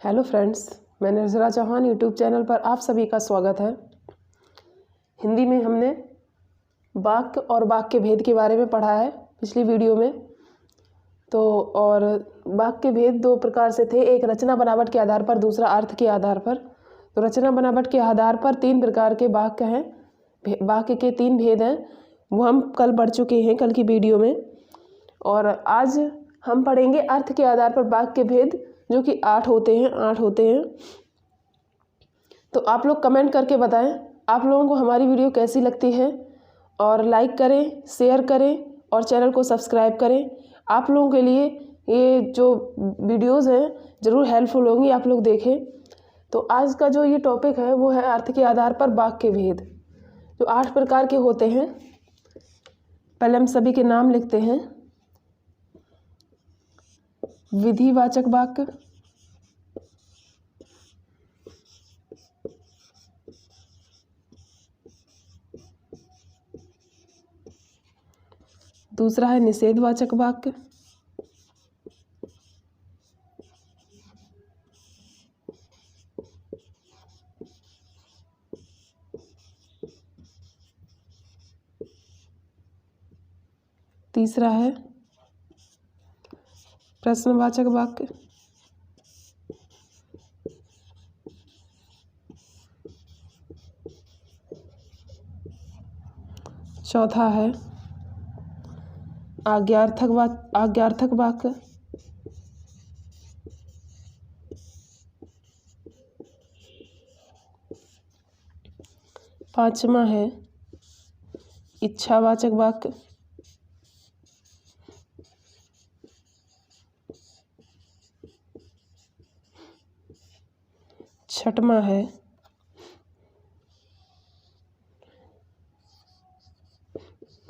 Hello friends, मैं निर्जरा Chauhan YouTube channel पर आप सभी का स्वागत है। हिंदी में हमने वाक्य और वाक्य के भेद के बारे में पढ़ा है पिछली वीडियो में। और वाक्य के भेद दो प्रकार से थे, एक रचना बनावट के आधार पर, दूसरा अर्थ के आधार पर। तो रचना बनावट के आधार पर तीन प्रकार के वाक्य हैं, वाक्य के तीन भेद हैं, वो हम कल पढ़ चुके हैं कल की वीडियो में। और आज हम पढ़ेंगे अर्थ के आधार पर वाक्य के भेद, जो कि 8 होते हैं। तो आप लोग कमेंट करके बताएं आप लोगों को हमारी वीडियो कैसी लगती है, और लाइक करें, शेयर करें और चैनल को सब्सक्राइब करें। आप लोगों के लिए ये जो वीडियोस हैं ज़रूर हेल्पफुल होंगी, आप लोग देखें। तो आज का जो ये टॉपिक है वो है अर्थ के आधार पर वाक्य के भेद, जो 8 प्रकार के होते हैं। पहले हम सभी के नाम लिखते हैं। विधिवाचक वाक्य, दूसरा है निषेधवाचक वाक्य, तीसरा है प्रश्नवाचक वाक्य, चौथा है आज्ञार्थक वाक्य, पांचवा है इच्छावाचक वाक्य, छठवां है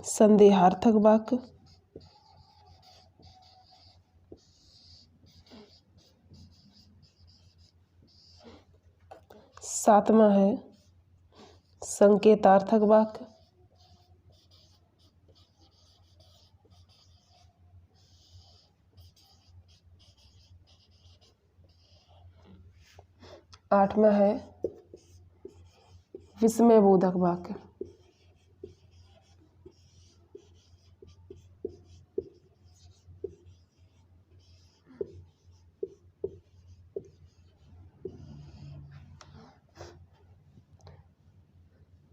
संदेहार्थक वाक्य, सातवां है संकेतार्थक वाक्य, आठवां है विस्मयबोधक वाक्य।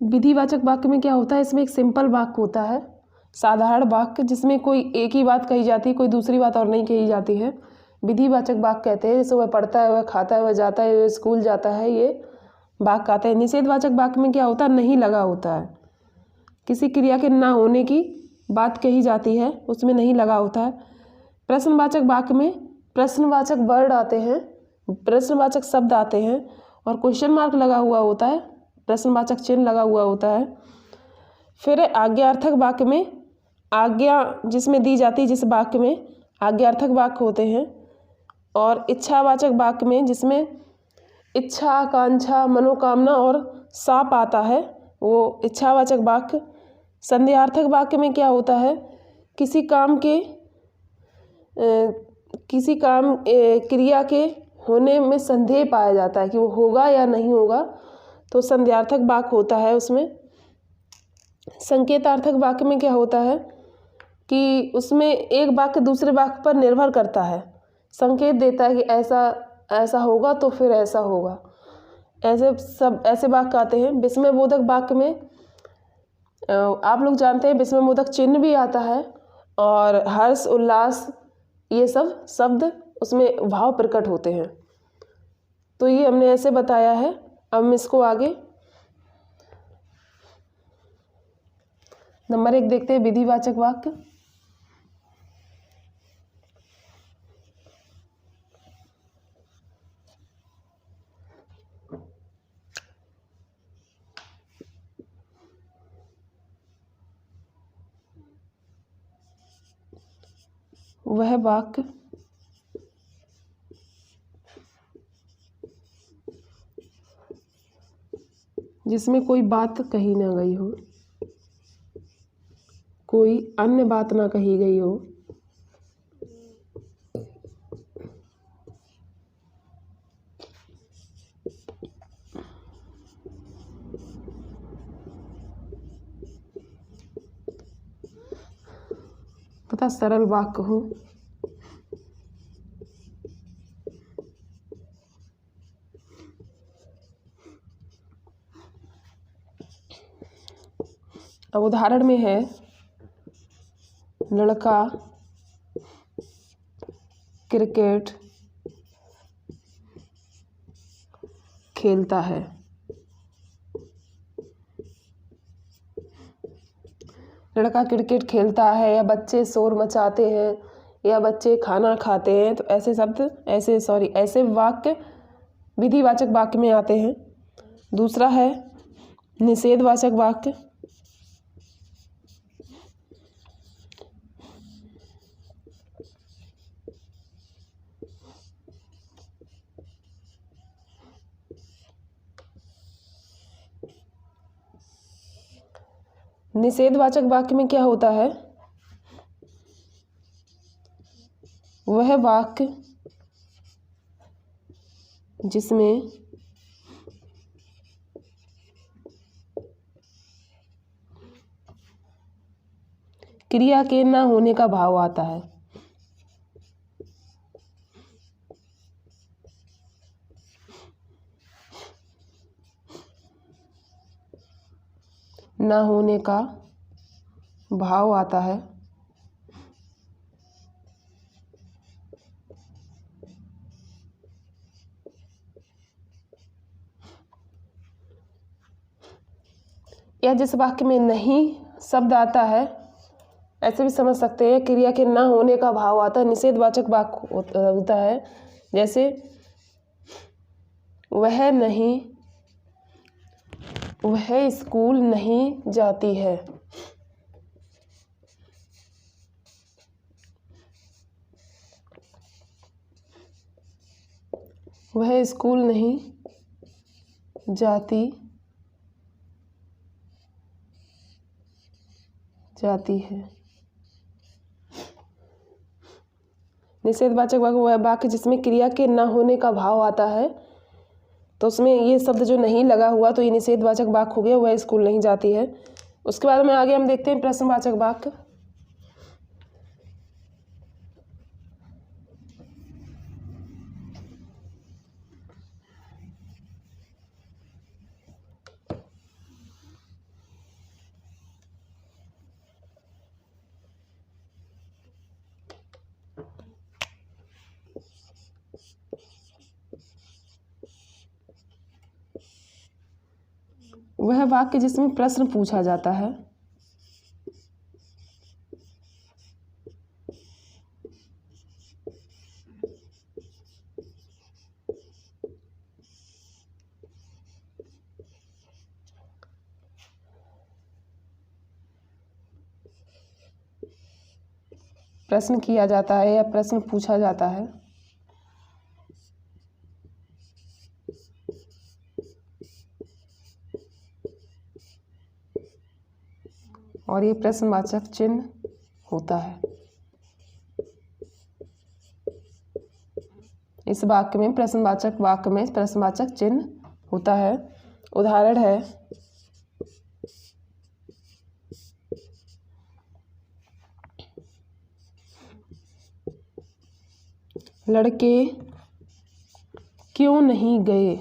विधिवाचक वाक्य में क्या होता है, इसमें एक सिंपल वाक्य होता है, साधारण वाक्य, जिसमें कोई एक ही बात कही जाती है, कोई दूसरी बात और नहीं कही जाती है। विधिवाचक वाक्य कहते हैं, जैसे वह पढ़ता है, वह खाता है, वह जाता है, वह स्कूल जाता है, ये वाक्य आते हैं। निषेधवाचक वाक्य में क्या होता है, नहीं लगा होता है, किसी क्रिया के ना होने की बात कही जाती है, उसमें नहीं लगा होता है। प्रश्नवाचक वाक्य में प्रश्नवाचक वर्ड आते हैं, प्रश्नवाचक शब्द आते हैं और क्वेश्चन मार्क लगा हुआ होता है, प्रश्नवाचक चिन्ह लगा हुआ होता है। फिर आज्ञार्थक वाक्य में आज्ञा जिसमें दी जाती है, जिस वाक्य में आज्ञार्थक वाक्य होते हैं। और इच्छावाचक वाक्य में जिसमें इच्छा, आकांक्षा, मनोकामना और साप आता है, वो इच्छावाचक वाक्य। संदेहार्थक वाक्य में क्या होता है, किसी काम क्रिया के होने में संदेह पाया जाता है कि वो होगा या नहीं होगा, तो संदेहार्थक वाक्य होता है उसमें। संकेतार्थक वाक्य में क्या होता है कि उसमें एक वाक्य दूसरे वाक्य पर निर्भर करता है, संकेत देता है कि ऐसा होगा तो फिर ऐसा होगा। ऐसे वाक्य आते हैं। विस्मयबोधक वाक्य में आप लोग जानते हैं विस्मयबोधक चिन्ह भी आता है, और हर्ष, उल्लास, ये सब शब्द उसमें भाव प्रकट होते हैं। तो ये हमने ऐसे बताया है। अब हम इसको आगे नंबर 1 देखते हैं, विधिवाचक वाक्य। वह वाक्य जिसमें कोई बात कही ना गई हो, कोई अन्य बात ना कही गई हो, का सरल वाक्य हो। अब उदाहरण में है, लड़का क्रिकेट खेलता है। लड़का क्रिकेट खेलता है, या बच्चे शोर मचाते हैं, या बच्चे खाना खाते हैं, तो ऐसे वाक्य विधिवाचक वाक्य में आते हैं। दूसरा है निषेधवाचक वाक्य। निषेधवाचक वाक्य में क्या होता है, वह वाक्य जिसमें क्रिया के न होने का भाव आता है। न होने का भाव आता है। या जिस वाक्य में नहीं शब्द आता है, ऐसे भी समझ सकते हैं, क्रिया के न होने का भाव आता है, निषेधवाचक वाक्य होता है। जैसे वह स्कूल नहीं जाती है। वह स्कूल नहीं जाती है। निषेधवाचक वाक्य वह वाक्य जिसमें क्रिया के न होने का भाव आता है, तो उसमें ये शब्द जो नहीं लगा हुआ, तो ये निषेधवाचक वाक्य हो गया, वह स्कूल नहीं जाती है। उसके बाद में आगे हम देखते हैं प्रश्नवाचक वाक्य। वह वाक्य जिसमें प्रश्न पूछा जाता है। प्रश्न किया जाता है या प्रश्न पूछा जाता है। और ये प्रश्नवाचक चिन्ह होता है। इस वाक्य में प्रश्नवाचक चिन्ह होता है। उदाहरण है, लड़के क्यों नहीं गए।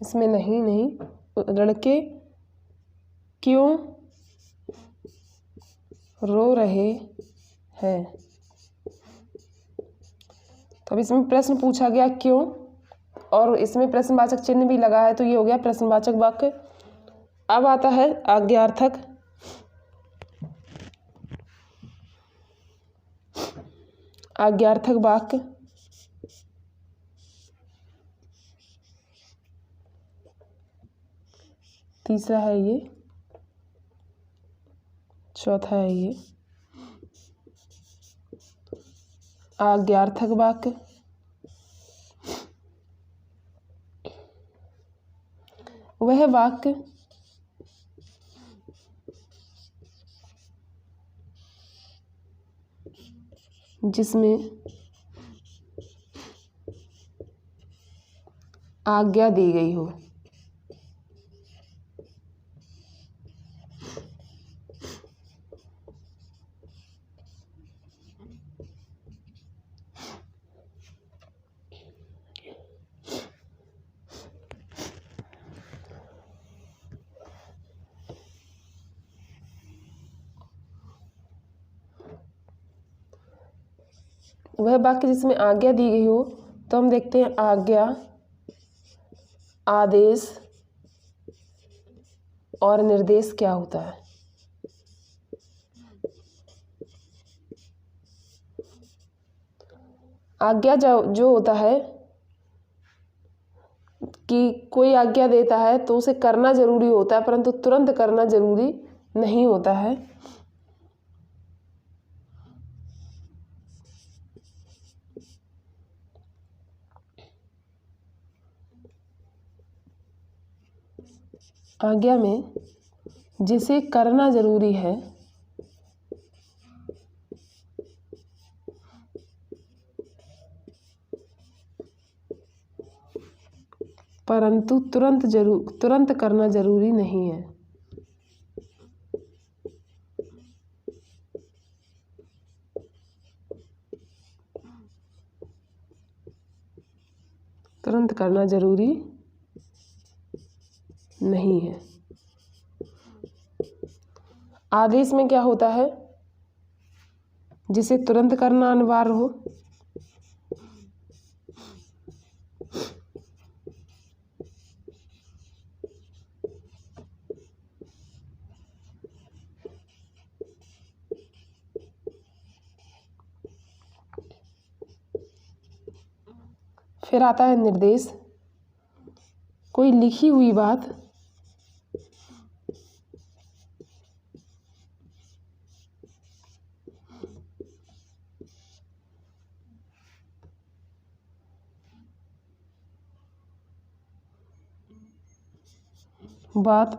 इसमें नहीं लड़के क्यों रो रहे हैं। तो अब इसमें प्रश्न पूछा गया क्यों, और इसमें प्रश्नवाचक चिन्ह भी लगा है, तो ये हो गया प्रश्नवाचक वाक्य। अब आता है आज्ञार्थक। आज्ञार्थक वाक्य तीसरा है ये, चौथा है ये। आज्ञार्थक वाक्य वह वाक्य जिसमें आज्ञा दी गई हो। वह वाक्य जिसमें आज्ञा दी गई हो, तो हम देखते हैं आज्ञा, आदेश और निर्देश क्या होता है। आज्ञा जो होता है कि कोई आज्ञा देता है तो उसे करना जरूरी होता है, परंतु तुरंत करना जरूरी नहीं होता है। आज्ञा में जिसे करना जरूरी है परंतु तुरंत करना जरूरी नहीं है। तुरंत करना जरूरी नहीं है। आदेश में क्या होता है? जिसे तुरंत करना अनिवार्य हो। फिर आता है निर्देश, कोई लिखी हुई बात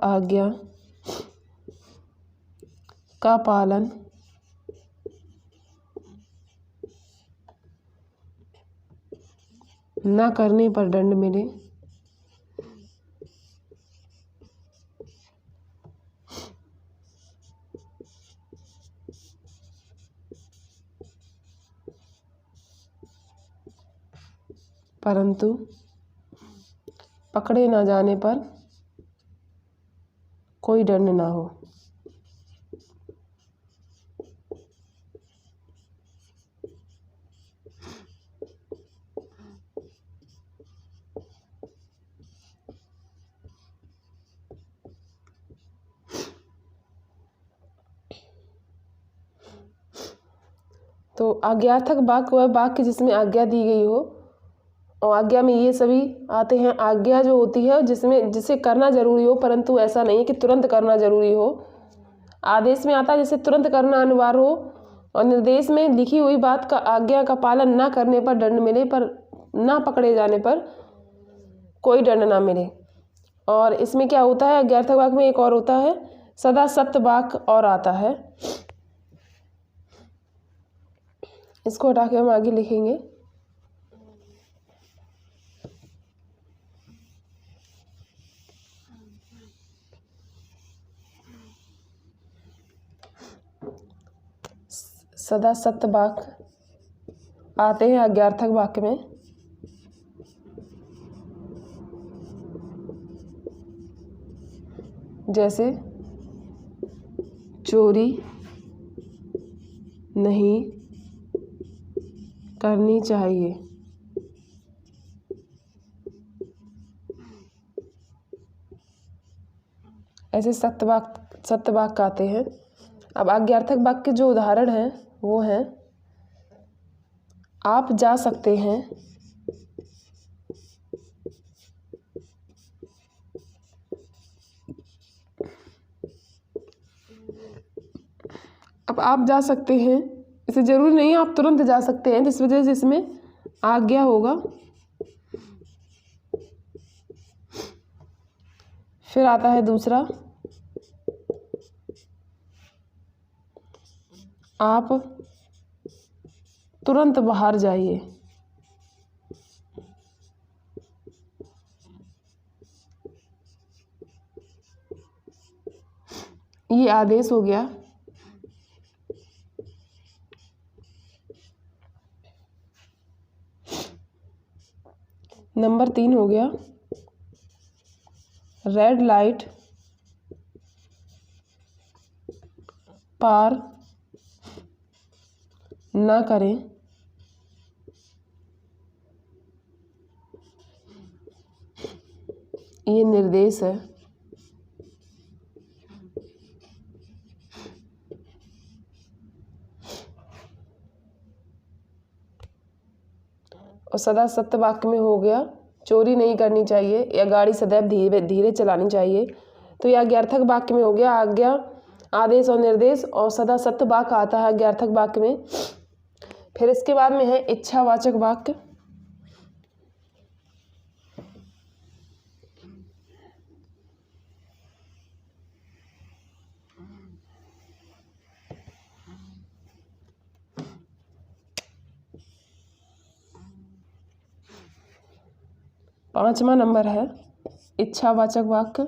आज्ञा का पालन न करने पर दंड मिले। परंतु पकड़े न जाने पर कोई दंड ना हो। तो आज्ञार्थक वाक्य वह वाक्य जिसमें आज्ञा दी गई हो, और आज्ञा में ये सभी आते हैं। आज्ञा जो होती है जिसे करना जरूरी हो, परंतु ऐसा नहीं है कि तुरंत करना जरूरी हो। आदेश में आता है जिसे तुरंत करना अनिवार्य हो, और निर्देश में लिखी हुई बात का आज्ञा का पालन ना करने पर दंड मिले, पर ना पकड़े जाने पर कोई दंड ना मिले। और इसमें क्या होता है, आज्ञार्थक वाक्य में एक और होता है सदा सत्य वाक्य और आता है। इसको हटा के हम आगे लिखेंगे। सदा सत्य वाक्य आते हैं आज्ञार्थक वाक्य में। जैसे चोरी नहीं करनी चाहिए। ऐसे सत्य वाक्य आते हैं। अब आज्ञार्थक वाक्य के जो उदाहरण हैं वो हैं, आप जा सकते हैं, अब आप जा सकते हैं, इसे जरूरी नहीं आप तुरंत जा सकते हैं, जिस वजह से इसमें आज्ञा होगा। फिर आता है दूसरा, आप तुरंत बाहर जाइए। ये आदेश हो गया। नंबर 3 हो गया, रेड लाइट पार ना करें। ये निर्देश है। और सदा सत्य वाक्य में हो गया, चोरी नहीं करनी चाहिए या गाड़ी सदैव धीरे धीरे चलानी चाहिए। तो यह अज्ञार्थक वाक्य में हो गया। आज्ञा, आदेश और निर्देश और सदा सत्य वाक्य आता है अज्ञार्थक वाक्य में। फिर इसके बाद में है इच्छावाचक वाक्य। पांचवा नंबर है इच्छावाचक वाक्य।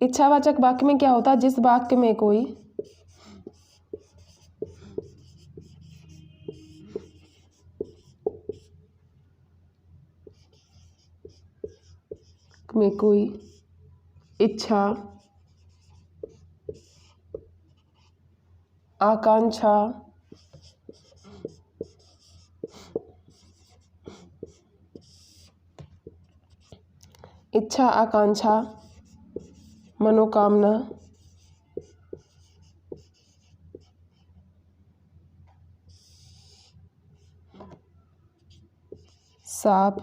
इच्छावाचक वाक्य में क्या होता है, जिस वाक्य में कोई इच्छा, आकांक्षा, मनोकामना, साप,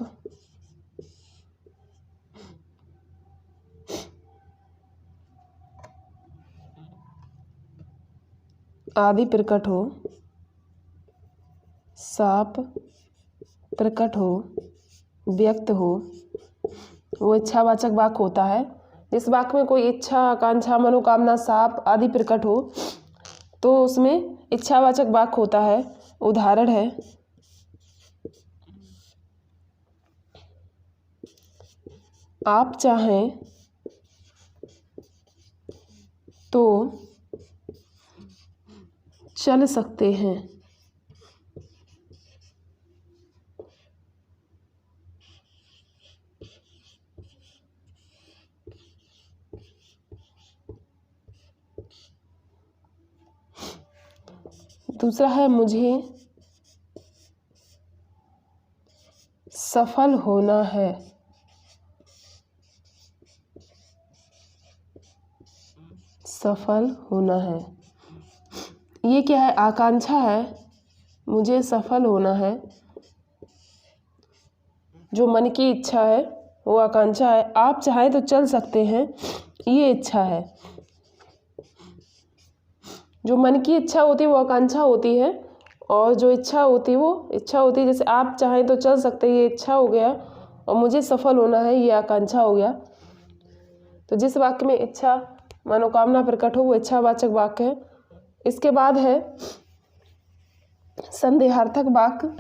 आदि प्रकट हो, साप प्रकट हो, व्यक्त हो, वो इच्छावाचक वाक्य होता है। जिस वाक्य में कोई इच्छा, आकांक्षा, मनोकामना, साप आदि प्रकट हो तो उसमें इच्छावाचक वाक्य होता है। उदाहरण है, आप चाहें तो चल सकते हैं। दूसरा है, मुझे सफल होना है। सफल होना है, ये क्या है, आकांक्षा है। मुझे सफल होना है, जो मन की इच्छा है वो आकांक्षा है। आप चाहें तो चल सकते हैं, ये इच्छा है। जो मन की इच्छा होती है वो आकांक्षा होती है, और जो इच्छा होती है वो इच्छा होती है। जैसे आप चाहें तो चल सकते हैं, ये इच्छा हो गया, और मुझे सफल होना है, ये आकांक्षा हो गया। तो जिस वाक्य में इच्छा, मनोकामना प्रकट हो वो इच्छावाचक वाक्य है। इसके बाद है संदेहार्थक वाक्य।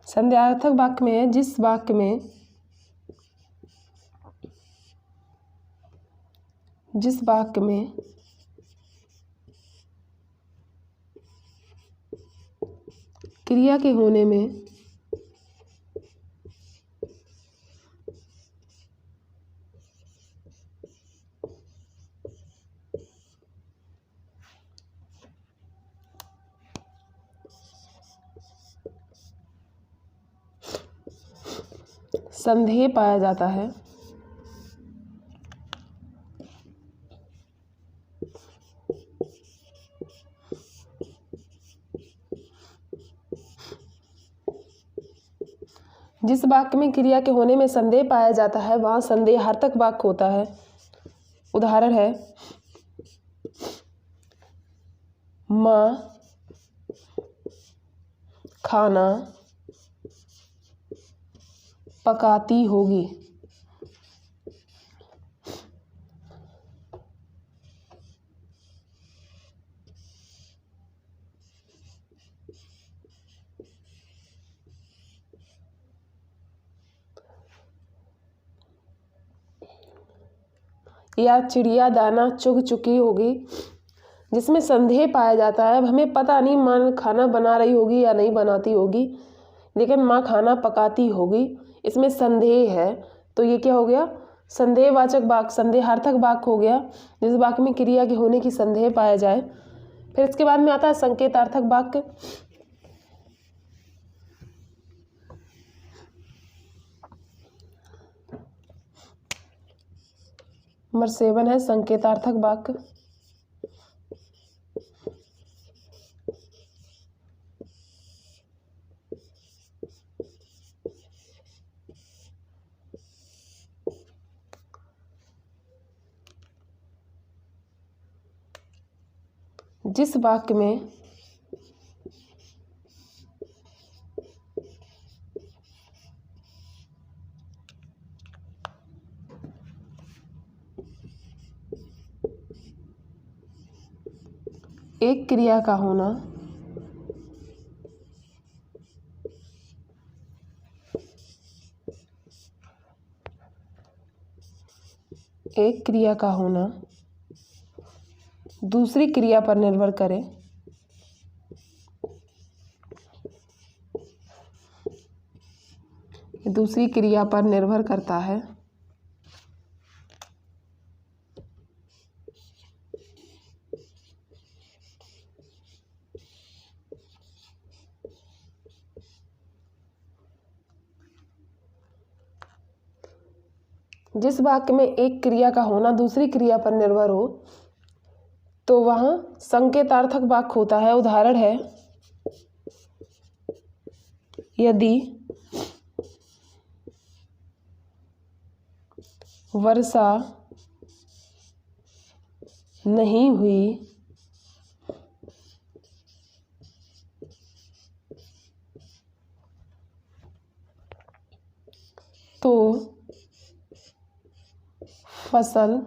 संदेहार्थक वाक्य में है जिस वाक्य में क्रिया के होने में संदेह पाया जाता है। जिस वाक्य में क्रिया के होने में संदेह पाया जाता है वहाँ संदेहार्थक वाक्य होता है। उदाहरण है माँ खाना पकाती होगी। या चिड़िया दाना चुग चुकी होगी, जिसमें संदेह पाया जाता है। अब हमें पता नहीं माँ खाना बना रही होगी या नहीं बनाती होगी, लेकिन माँ खाना पकाती होगी, इसमें संदेह है। तो ये क्या हो गया? संदेहवाचक वाक्य, संदेहार्थक वाक्य हो गया, जिस वाक्य में क्रिया के होने की संदेह पाया जाए। फिर इसके बाद में आता है संकेतार्थक वाक्य। नंबर 7 है संकेतार्थक वाक्य। जिस वाक्य में एक क्रिया का होना दूसरी क्रिया पर निर्भर करे, दूसरी क्रिया पर निर्भर करता है, जिस वाक्य में एक क्रिया का होना दूसरी क्रिया पर निर्भर हो तो वहाँ संकेतार्थक वाक्य होता है। उदाहरण है यदि वर्षा नहीं हुई तो फसल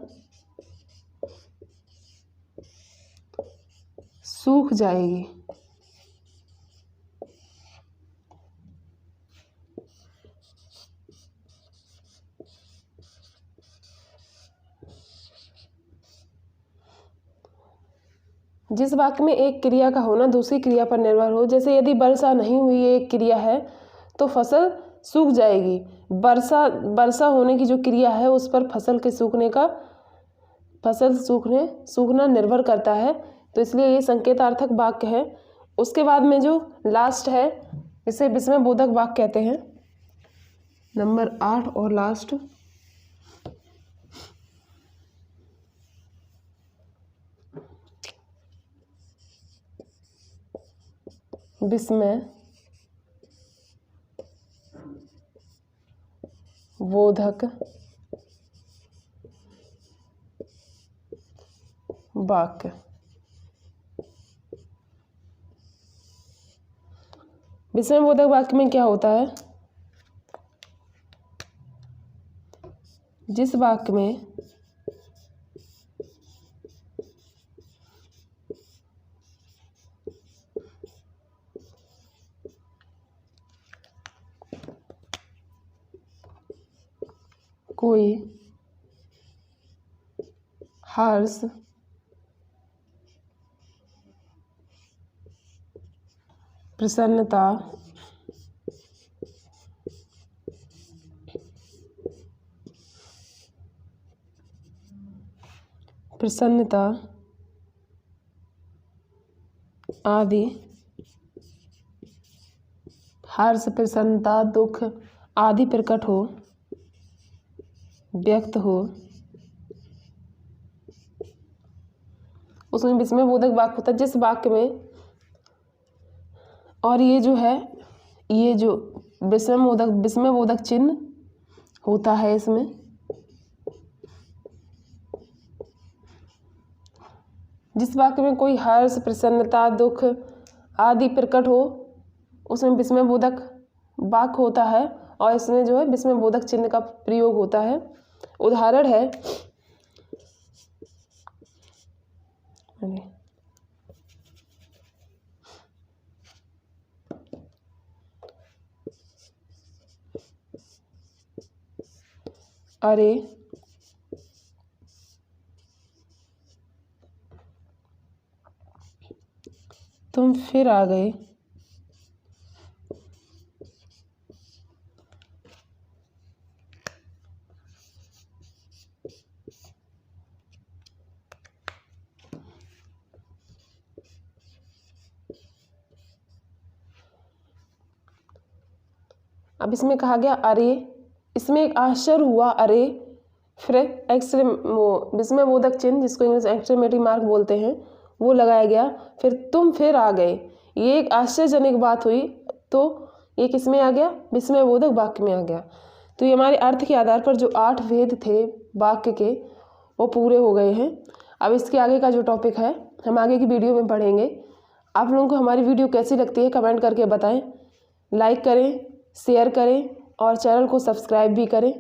सूख जाएगी। जिस वाक्य में एक क्रिया का होना दूसरी क्रिया पर निर्भर हो, जैसे यदि वर्षा नहीं हुई एक क्रिया है तो फसल सूख जाएगी। वर्षा होने की जो क्रिया है उस पर फसल सूखना निर्भर करता है, तो इसलिए ये संकेतार्थक वाक्य है। उसके बाद में जो लास्ट है इसे विस्मयबोधक वाक्य कहते हैं। नंबर 8 और लास्ट विस्मयबोधक वाक्य। विस्मयबोधक वाक्य में क्या होता है? जिस वाक्य में कोई हर्ष, प्रसन्नता, आदि, हर्ष, प्रसन्नता, दुख आदि प्रकट हो व्यक्त हो, उसमें विस्मयबोधक वाक्य होता है जिस वाक्य में, और ये जो है, ये जो विस्मयबोधक चिन्ह होता है इसमें, जिस वाक्य में कोई हर्ष, प्रसन्नता, दुख आदि प्रकट हो उसमें विस्मयबोधक वाक्य होता है, और इसमें जो है विस्मयबोधक चिन्ह का प्रयोग होता है। उदाहरण है, अरे तुम फिर आ गए, अब इसमें कहा गया अरे, इसमें एक आश्चर्य हुआ अरे, फिर विस्मयबोधक चिन्ह जिसको इंग्लिश एक्सक्लेमेटरी मार्क बोलते हैं वो लगाया गया, फिर तुम फिर आ गए, ये एक आश्चर्यजनक बात हुई, तो ये किस में आ गया, विस्मयबोधक वाक्य में आ गया। तो ये हमारे अर्थ के आधार पर जो 8 भेद थे वाक्य के वो पूरे हो गए हैं। अब इसके आगे का जो टॉपिक है हम आगे की वीडियो में पढ़ेंगे। आप लोगों को हमारी वीडियो कैसी लगती है कमेंट करके बताएं, लाइक करें, शेयर करें और चैनल को सब्सक्राइब भी करें।